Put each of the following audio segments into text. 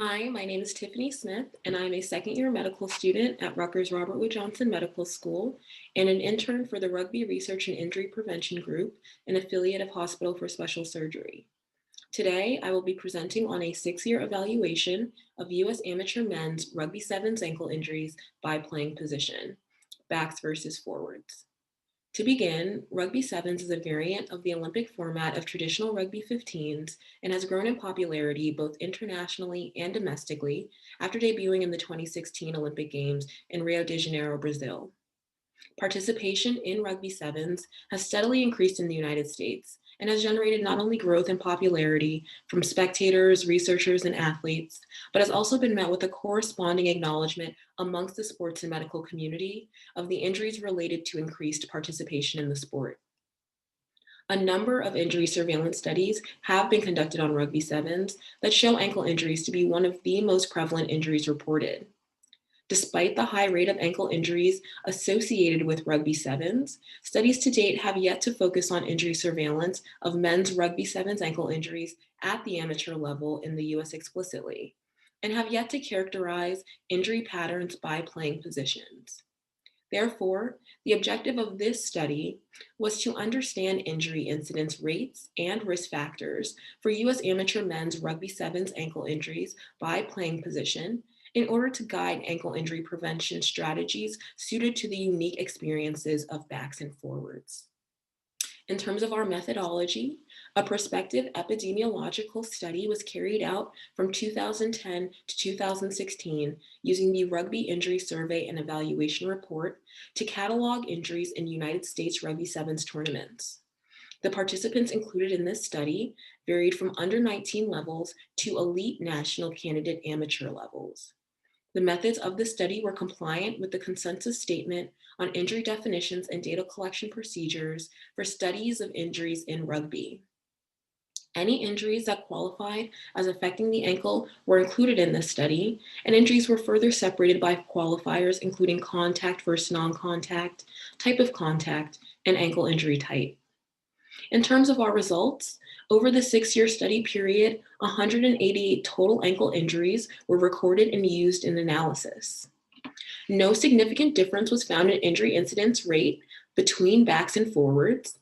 Hi, my name is Tiffany Smith, and I'm a second-year medical student at Rutgers Robert Wood Johnson Medical School and an intern for the Rugby Research and Injury Prevention Group, an affiliate of Hospital for Special Surgery. Today, I will be presenting on a 6-year evaluation of U.S. amateur men's Rugby Sevens ankle injuries by playing position, backs versus forwards. To begin, Rugby Sevens is a variant of the Olympic format of traditional Rugby 15s and has grown in popularity both internationally and domestically after debuting in the 2016 Olympic Games in Rio de Janeiro, Brazil. Participation in Rugby Sevens has steadily increased in the United States and has generated not only growth and popularity from spectators, researchers, and athletes, but has also been met with a corresponding acknowledgement amongst the sports and medical community of the injuries related to increased participation in the sport. A number of injury surveillance studies have been conducted on Rugby Sevens that show ankle injuries to be one of the most prevalent injuries reported. Despite the high rate of ankle injuries associated with Rugby Sevens, studies to date have yet to focus on injury surveillance of men's Rugby Sevens ankle injuries at the amateur level in the US explicitly, and have yet to characterize injury patterns by playing positions. Therefore, the objective of this study was to understand injury incidence rates and risk factors for US amateur men's Rugby Sevens ankle injuries by playing position in order to guide ankle injury prevention strategies suited to the unique experiences of backs and forwards. In terms of our methodology, a prospective epidemiological study was carried out from 2010 to 2016 using the Rugby Injury Survey and Evaluation Report to catalog injuries in United States Rugby Sevens tournaments. The participants included in this study varied from under 19 levels to elite national candidate amateur levels. The methods of the study were compliant with the consensus statement on injury definitions and data collection procedures for studies of injuries in rugby. Any injuries that qualified as affecting the ankle were included in this study, and injuries were further separated by qualifiers including contact versus non-contact, type of contact, and ankle injury type. In terms of our results, over the 6-year study period, 188 total ankle injuries were recorded and used in analysis. No significant difference was found in injury incidence rate between backs and forwards.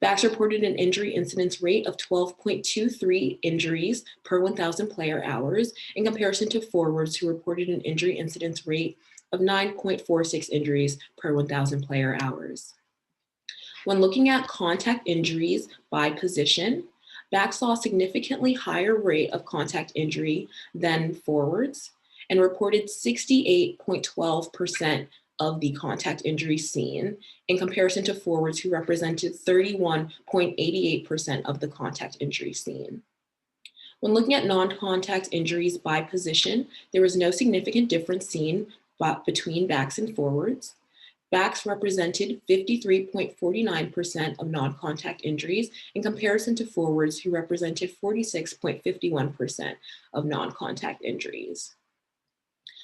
Backs reported an injury incidence rate of 12.23 injuries per 1,000 player hours in comparison to forwards who reported an injury incidence rate of 9.46 injuries per 1,000 player hours. When looking at contact injuries by position, backs saw a significantly higher rate of contact injury than forwards and reported 68.12% of the contact injuries seen in comparison to forwards who represented 31.88% of the contact injuries seen. When looking at non-contact injuries by position, there was no significant difference seen between backs and forwards. Backs represented 53.49% of non-contact injuries in comparison to forwards who represented 46.51% of non-contact injuries.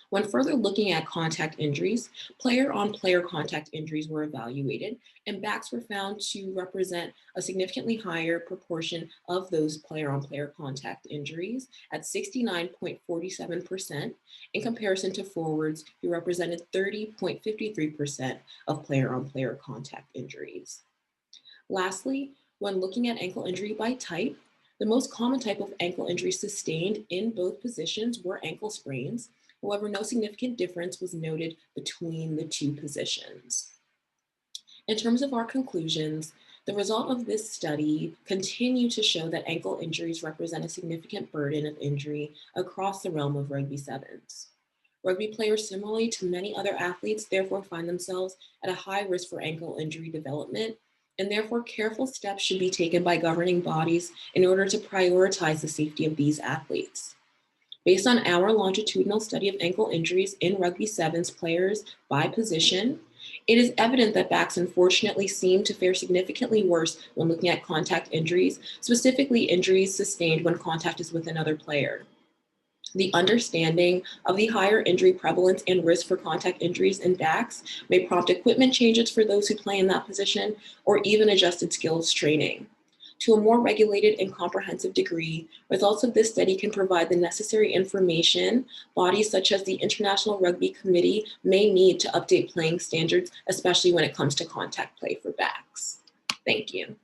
When further looking at contact injuries, player-on-player contact injuries were evaluated, and backs were found to represent a significantly higher proportion of those player-on-player contact injuries at 69.47% in comparison to forwards who represented 30.53% of player-on-player contact injuries. Lastly, when looking at ankle injury by type, the most common type of ankle injury sustained in both positions were ankle sprains. However, no significant difference was noted between the two positions. In terms of our conclusions, the result of this study continue to show that ankle injuries represent a significant burden of injury across the realm of Rugby Sevens. Rugby players, similarly to many other athletes, therefore find themselves at a high risk for ankle injury development, and therefore careful steps should be taken by governing bodies in order to prioritize the safety of these athletes. Based on our longitudinal study of ankle injuries in Rugby Sevens players by position, it is evident that backs unfortunately seem to fare significantly worse when looking at contact injuries, specifically injuries sustained when contact is with another player. The understanding of the higher injury prevalence and risk for contact injuries in backs may prompt equipment changes for those who play in that position or even adjusted skills training. To a more regulated and comprehensive degree, results of this study can provide the necessary information bodies such as the International Rugby Committee may need to update playing standards, especially when it comes to contact play for backs. Thank you.